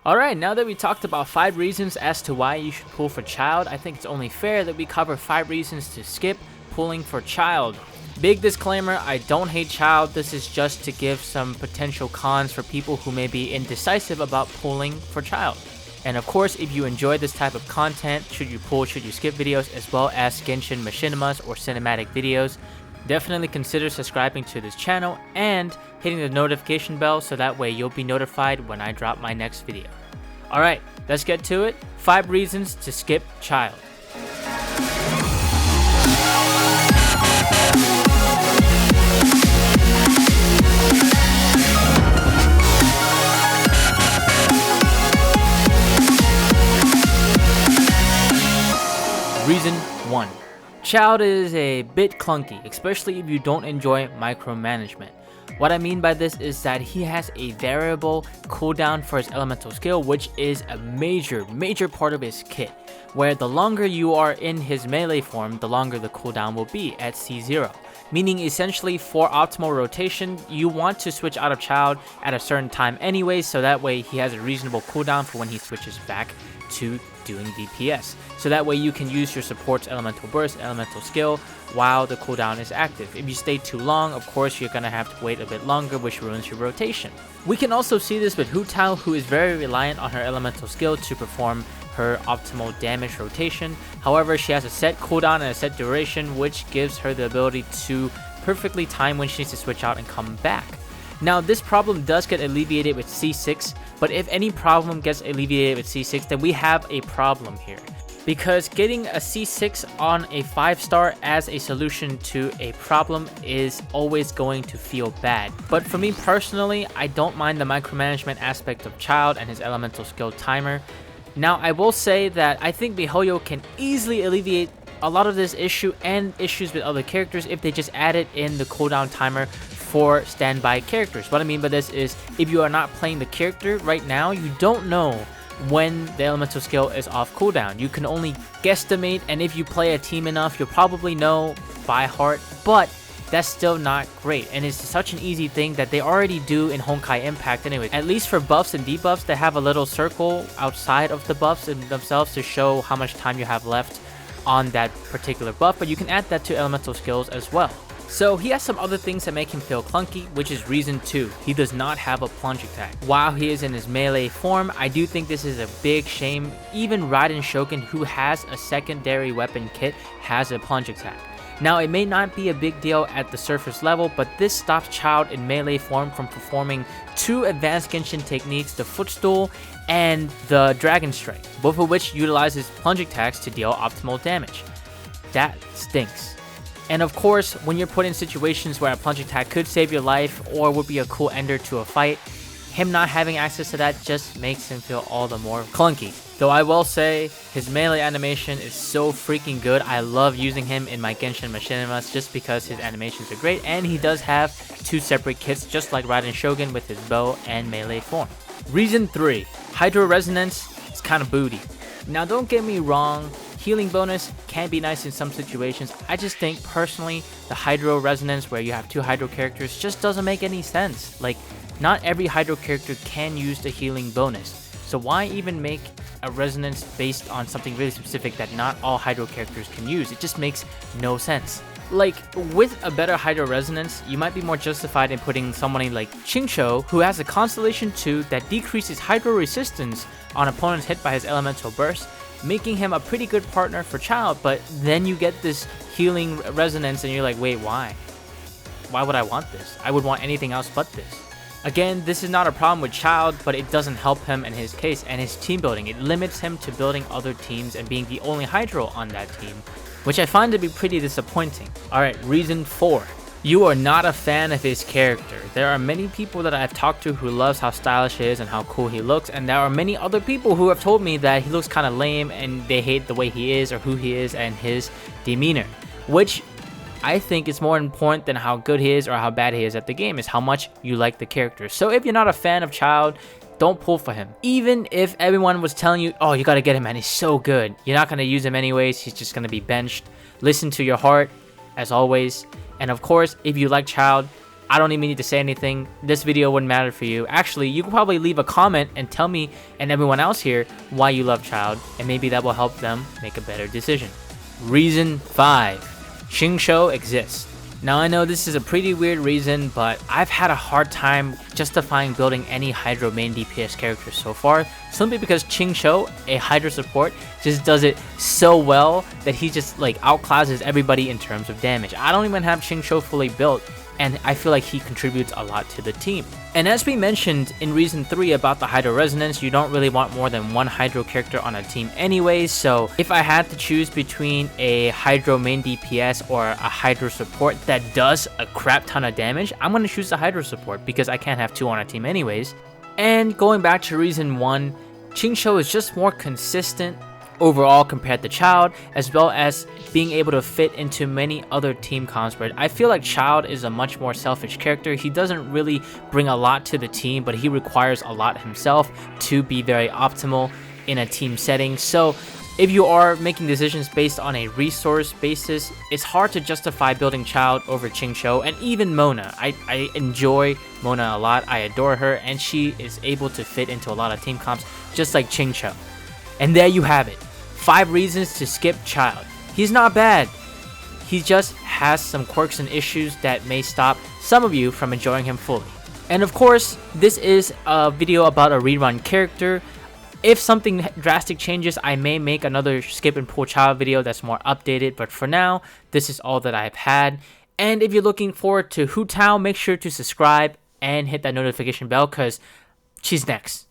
Alright, now that we talked about 5 reasons as to why you should pull for Childe, I think it's only fair that we cover 5 reasons to skip pulling for Childe. Big disclaimer, I don't hate Childe, this is just to give some potential cons for people who may be indecisive about pulling for Childe. And of course, if you enjoy this type of content, should you pull, should you skip videos, as well as Genshin Machinimas or cinematic videos, definitely consider subscribing to this channel and hitting the notification bell so that way you'll be notified when I drop my next video. Alright, let's get to it. 5 reasons to skip Childe. Reason 1. Childe is a bit clunky, especially if you don't enjoy micromanagement. What I mean by this is that he has a variable cooldown for his elemental skill, which is a major part of his kit, where the longer you are in his melee form, the longer the cooldown will be at C0. Meaning essentially for optimal rotation, you want to switch out of Childe at a certain time anyways, so that way he has a reasonable cooldown for when he switches back to doing DPS. So that way you can use your support's elemental burst, elemental skill, while the cooldown is active. If you stay too long, of course you're gonna have to wait a bit longer, which ruins your rotation. We can also see this with Hutao, who is very reliant on her elemental skill to perform her optimal damage rotation. However, she has a set cooldown and a set duration, which gives her the ability to perfectly time when she needs to switch out and come back. Now, this problem does get alleviated with C6, but if any problem gets alleviated with C6, then we have a problem here. Because getting a C6 on a 5-star as a solution to a problem is always going to feel bad. But for me personally, I don't mind the micromanagement aspect of Childe and his elemental skill timer. Now, I will say that I think Mihoyo can easily alleviate a lot of this issue and issues with other characters if they just added in the cooldown timer for standby characters. What I mean by this is, if you are not playing the character right now, you don't know when the elemental skill is off cooldown. You can only guesstimate, and if you play a team enough, you'll probably know by heart, but that's still not great, and it's such an easy thing that they already do in Honkai Impact anyway. At least for buffs and debuffs, they have a little circle outside of the buffs in themselves to show how much time you have left on that particular buff, but you can add that to elemental skills as well. So he has some other things that make him feel clunky, which is reason 2. He does not have a plunge attack. While he is in his melee form, I do think this is a big shame. Even Raiden Shogun, who has a secondary weapon kit, has a plunge attack. Now, it may not be a big deal at the surface level, but this stops Childe in melee form from performing 2 advanced Genshin techniques, the footstool and the dragon strike, both of which utilizes plunge attacks to deal optimal damage. That stinks. And of course, when you're put in situations where a plunge attack could save your life or would be a cool ender to a fight, him not having access to that just makes him feel all the more clunky. Though I will say, his melee animation is so freaking good. I love using him in my Genshin Machinimas just because his animations are great, and he does have 2 separate kits just like Raiden Shogun with his bow and melee form. Reason 3. Hydro Resonance is kind of booty. Now, don't get me wrong, healing bonus can be nice in some situations. I just think personally the Hydro Resonance where you have 2 Hydro characters just doesn't make any sense. Like, not every Hydro character can use the healing bonus. So why even make a resonance based on something really specific that not all Hydro characters can use? It just makes no sense. Like, with a better Hydro Resonance, you might be more justified in putting someone like CHingCho, who has a Constellation 2 that decreases Hydro resistance on opponents hit by his elemental burst, making him a pretty good partner for Childe, but then you get this healing resonance and you're like, wait, why? Why would I want this? I would want anything else but this. Again, this is not a problem with Childe, but it doesn't help him in his case and his team building. It limits him to building other teams and being the only Hydro on that team, which I find to be pretty disappointing. Alright, reason 4. You are not a fan of his character. There are many people that I've talked to who loves how stylish he is and how cool he looks, and there are many other people who have told me that he looks kind of lame and they hate the way he is or who he is and his demeanor, which I think is more important than how good he is or how bad he is at the game, is how much you like the character. So if you're not a fan of Childe, don't pull for him. Even if everyone was telling you, oh, you gotta get him, man, he's so good, you're not gonna use him anyways, he's just gonna be benched. Listen to your heart, as always. And of course, if you like Childe, I don't even need to say anything. This video wouldn't matter for you. Actually, you can probably leave a comment and tell me and everyone else here why you love Childe, and maybe that will help them make a better decision. Reason 5. CHingCho exists. Now I know this is a pretty weird reason, but I've had a hard time justifying building any Hydro main DPS character so far, simply because CHingCho, a Hydro support, just does it so well that he just like outclasses everybody in terms of damage. I don't even have CHingCho fully built, and I feel like he contributes a lot to the team. And as we mentioned in reason 3 about the Hydro Resonance, you don't really want more than one Hydro character on a team anyways, so if I had to choose between a Hydro main DPS or a Hydro support that does a crap ton of damage, I'm going to choose the Hydro support because I can't have 2 on a team anyways. And going back to reason 1, CHingCho is just more consistent overall compared to Childe, as well as being able to fit into many other team comps. But I feel like Childe is a much more selfish character. He doesn't really bring a lot to the team, but he requires a lot himself to be very optimal in a team setting. So if you are making decisions based on a resource basis, it's hard to justify building Childe over CHingCho and even Mona. I enjoy Mona a lot. I adore her, and she is able to fit into a lot of team comps just like CHingCho. And there you have it. 5 reasons to skip Childe. He's not bad. He just has some quirks and issues that may stop some of you from enjoying him fully. And of course, this is a video about a rerun character. If something drastic changes, I may make another skip and pull Childe video that's more updated, but for now, this is all that I've had. And if you're looking forward to Hutao, make sure to subscribe and hit that notification bell because she's next.